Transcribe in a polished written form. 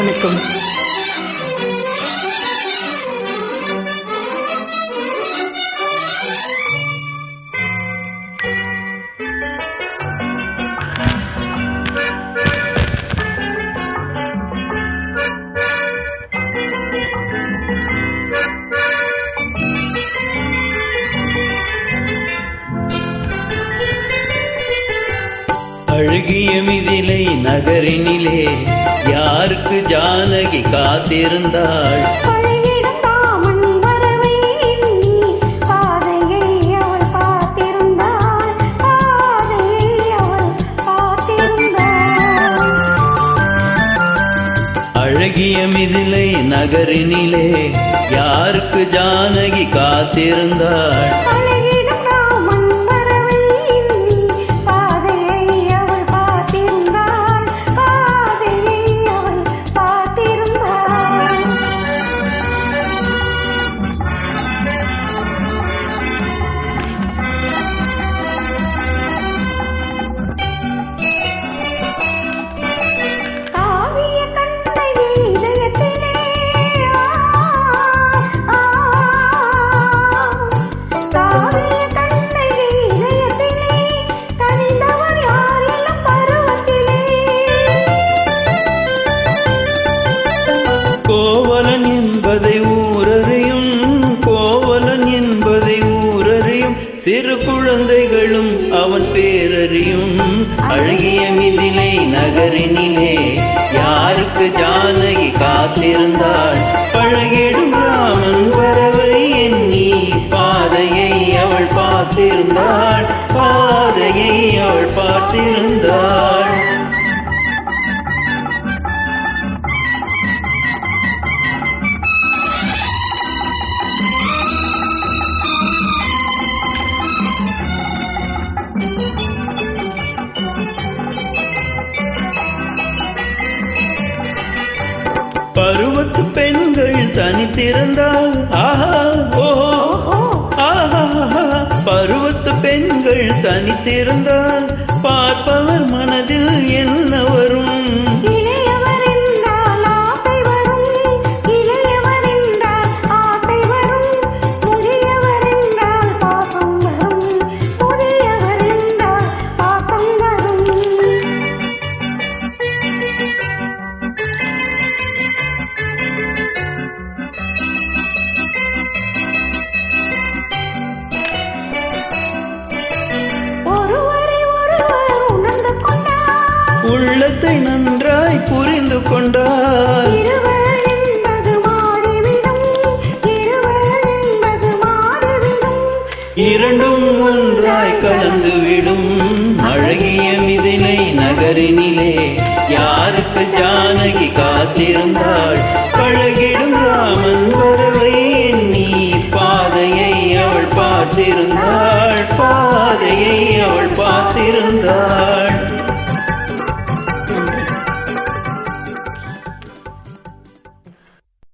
வணக்கம். அழகிய மிதிலை நகரினிலே யாருக்கு ஜானகி காத்திருந்தாள்? அழகிய மிதிலை நகரினிலே யாருக்கு ஜானகி காத்திருந்தாள்? கோவலன் என்பதை ஊரறியும், கோவலன் என்பதை ஊரறியும், சிறு குழந்தைகளும் அவன் பேரறியும். அழகிய மிதிலை நகரினிலே யாருக்கு ஜானகி காத்திருந்தாள்? பழகிடும் ராமன் வரவை எண்ணி பாதையை அவள் பார்த்திருந்தாள், பாதையை அவள் பார்த்திருந்தாள். பருவத்து பெண்கள் தனித்திருந்தால் ஆஹா ஓஹோ ஆஹா, பருவத்து பெண்கள் தனித்திருந்தால் பார்ப்பவர் மனதில் என்ன வரும்? உள்ளத்தை நன்றாய் புரிந்து கொண்டால் இரண்டும் ஒன்றாய் கலந்துவிடும். அழகிய மிதிலை நகரினிலே யாருக்கு ஜானகி காத்திருந்தாள்? பழகிடும் ராமன் வரவை எண்ணி பாதையை அவள் பார்த்திருந்தாள், பாதையை அவள் பார்த்திருந்தாள்.